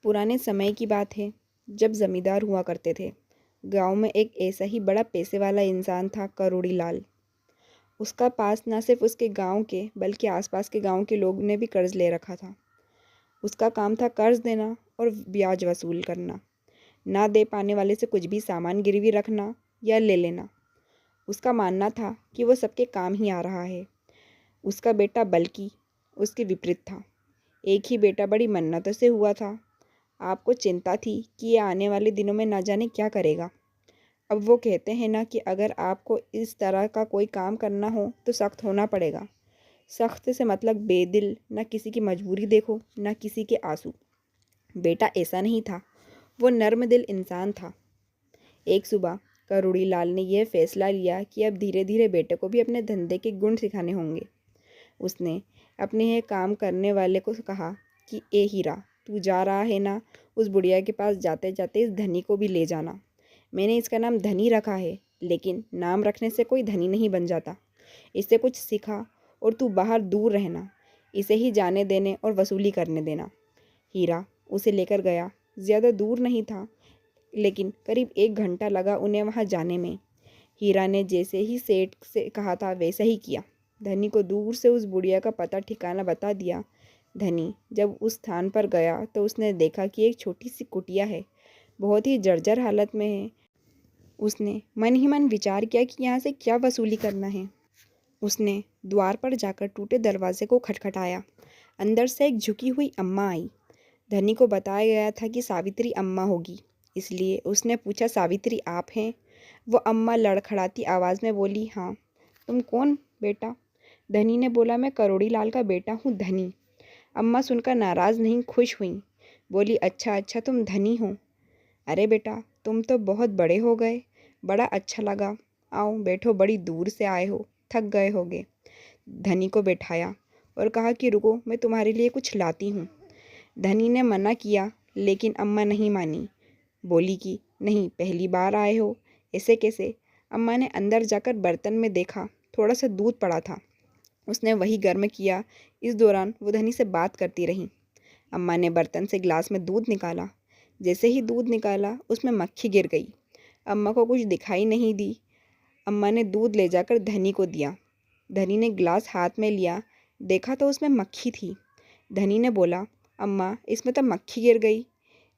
पुराने समय की बात है जब जमींदार हुआ करते थे। गांव में एक ऐसा ही बड़ा पैसे वाला इंसान था, करोड़ी लाल। उसका पास न सिर्फ उसके गांव के बल्कि आसपास के गांव के लोग ने भी कर्ज ले रखा था। उसका काम था कर्ज देना और ब्याज वसूल करना, ना दे पाने वाले से कुछ भी सामान गिरवी रखना या ले लेना। उसका मानना था कि वो सबके काम ही आ रहा है। उसका बेटा बल्कि उसके विपरीत था। एक ही बेटा बड़ी मन्नतों से हुआ था। आपको चिंता थी कि ये आने वाले दिनों में ना जाने क्या करेगा। अब वो कहते हैं ना कि अगर आपको इस तरह का कोई काम करना हो तो सख्त होना पड़ेगा। सख्त से मतलब बेदिल, ना किसी की मजबूरी देखो ना किसी के आंसू। बेटा ऐसा नहीं था, वो नर्म दिल इंसान था। एक सुबह करोड़ी लाल ने यह फैसला लिया कि अब धीरे धीरे बेटे को भी अपने धंधे के गुण सिखाने होंगे। उसने अपने ये काम करने वाले को कहा कि ए हीरा, तू जा रहा है ना, उस बुढ़िया के पास जाते जाते इस धनी को भी ले जाना। मैंने इसका नाम धनी रखा है, लेकिन नाम रखने से कोई धनी नहीं बन जाता। इससे कुछ सीखा और तू बाहर दूर रहना। इसे ही जाने देने और वसूली करने देना। हीरा उसे लेकर गया। ज़्यादा दूर नहीं था, लेकिन करीब 1 घंटा लगा उन्हें वहाँ जाने में। हीरा ने जैसे ही सेठ से कहा था वैसा ही किया। धनी को दूर से उस बुढ़िया का पता ठिकाना बता दिया। धनी जब उस स्थान पर गया तो उसने देखा कि एक छोटी सी कुटिया है, बहुत ही जर्जर हालत में है। उसने मन ही मन विचार किया कि यहाँ से क्या वसूली करना है। उसने द्वार पर जाकर टूटे दरवाजे को खटखटाया। अंदर से एक झुकी हुई अम्मा आई। धनी को बताया गया था कि सावित्री अम्मा होगी, इसलिए उसने पूछा, सावित्री आप हैं? वो अम्मा लड़खड़ाती आवाज़ में बोली, हाँ। तुम कौन बेटा? धनी ने बोला, मैं करोड़ी लाल का बेटा हूँ, धनी। अम्मा सुनकर नाराज़ नहीं, खुश हुई। बोली, अच्छा अच्छा, तुम धनी हो। अरे बेटा, तुम तो बहुत बड़े हो गए। बड़ा अच्छा लगा। आओ बैठो, बड़ी दूर से आए हो, थक गए होगे। धनी को बैठाया और कहा कि रुको, मैं तुम्हारे लिए कुछ लाती हूँ। धनी ने मना किया, लेकिन अम्मा नहीं मानी। बोली कि नहीं, पहली बार आए हो, ऐसे कैसे? अम्मा ने अंदर जाकर बर्तन में देखा, थोड़ा सा दूध पड़ा था। उसने वही गर्म किया। इस दौरान वो धनी से बात करती रही। अम्मा ने बर्तन से गिलास में दूध निकाला। जैसे ही दूध निकाला, उसमें मक्खी गिर गई। अम्मा को कुछ दिखाई नहीं दी। अम्मा ने दूध ले जाकर धनी को दिया। धनी ने गिलास हाथ में लिया, देखा तो उसमें मक्खी थी। धनी ने बोला, अम्मा, इसमें तो मक्खी गिर गई।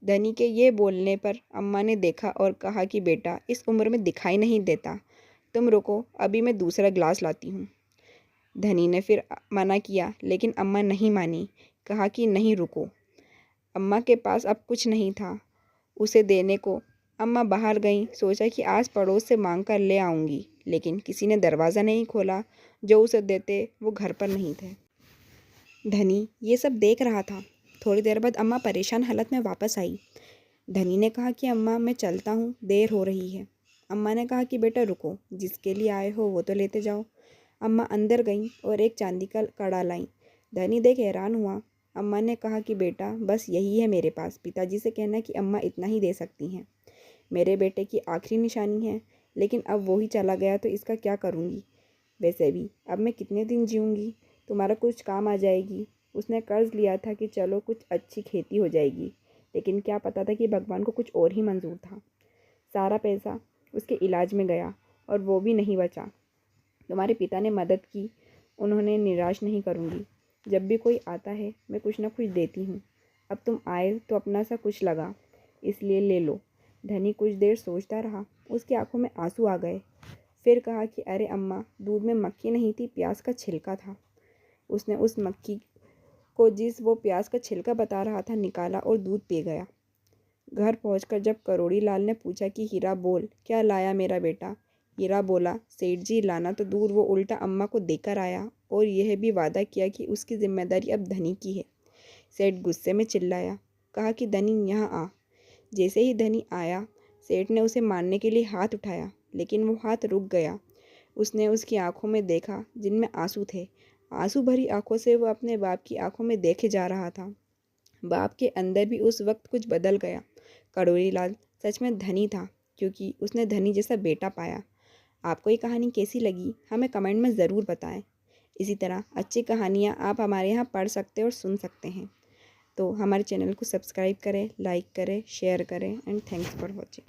धनी के ये बोलने पर अम्मा ने देखा और कहा कि बेटा, इस उम्र में दिखाई नहीं देता, तुम रुको, अभी मैं दूसरा गिलास लाती हूँ। धनी ने फिर मना किया, लेकिन अम्मा नहीं मानी। कहा कि नहीं, रुको। अम्मा के पास अब कुछ नहीं था उसे देने को। अम्मा बाहर गईं। सोचा कि आज पड़ोस से मांग कर ले आऊँगी, लेकिन किसी ने दरवाज़ा नहीं खोला। जो उसे देते वो घर पर नहीं थे। धनी ये सब देख रहा था। थोड़ी देर बाद अम्मा परेशान हालत में वापस आई। धनी ने कहा कि अम्मा, मैं चलता हूँ, देर हो रही है। अम्मा ने कहा कि बेटा रुको, जिसके लिए आए हो वो तो लेते जाओ। अम्मा अंदर गईं और एक चांदी का कड़ा लाईं। धनी देख हैरान हुआ। अम्मा ने कहा कि बेटा, बस यही है मेरे पास। पिताजी से कहना कि अम्मा इतना ही दे सकती हैं। मेरे बेटे की आखिरी निशानी है, लेकिन अब वो ही चला गया तो इसका क्या करूँगी? वैसे भी अब मैं कितने दिन जीऊँगी? तुम्हारा कुछ काम आ जाएगी। उसने कर्ज लिया था कि चलो कुछ अच्छी खेती हो जाएगी, लेकिन क्या पता था कि भगवान को कुछ और ही मंजूर था। सारा पैसा उसके इलाज में गया और वो भी नहीं बचा। तुम्हारे पिता ने मदद की, उन्होंने निराश नहीं करूँगी। जब भी कोई आता है मैं कुछ ना कुछ देती हूँ। अब तुम आए तो अपना सा कुछ लगा, इसलिए ले लो। धनी कुछ देर सोचता रहा। उसकी आंखों में आंसू आ गए। फिर कहा कि अरे अम्मा, दूध में मक्खी नहीं थी, प्याज का छिलका था। उसने उस मक्खी को जिस वो प्याज का छिलका बता रहा था निकाला और दूध पी गया। घर पहुंचकर जब करोड़ी लाल ने पूछा कि हीरा बोल, क्या लाया मेरा बेटा? हीरा बोला, सेठ जी, लाना तो दूर, वो उल्टा अम्मा को देकर आया और यह भी वादा किया कि उसकी जिम्मेदारी अब धनी की है। सेठ गुस्से में चिल्लाया, कहा कि धनी यहाँ आ। जैसे ही धनी आया, सेठ ने उसे मारने के लिए हाथ उठाया, लेकिन वो हाथ रुक गया। उसने उसकी आंखों में देखा, जिनमें आंसू थे। आंसू भरी आंखों से वो अपने बाप की आंखों में देखे जा रहा था। बाप के अंदर भी उस वक्त कुछ बदल गया। करोड़ी लाल सच में धनी था, क्योंकि उसने धनी जैसा बेटा पाया। आपको ये कहानी कैसी लगी, हमें कमेंट में ज़रूर बताएं। इसी तरह अच्छी कहानियाँ आप हमारे यहाँ पढ़ सकते और सुन सकते हैं। तो हमारे चैनल को सब्सक्राइब करें, लाइक करें, शेयर करें एंड थैंक्स फॉर वॉचिंग।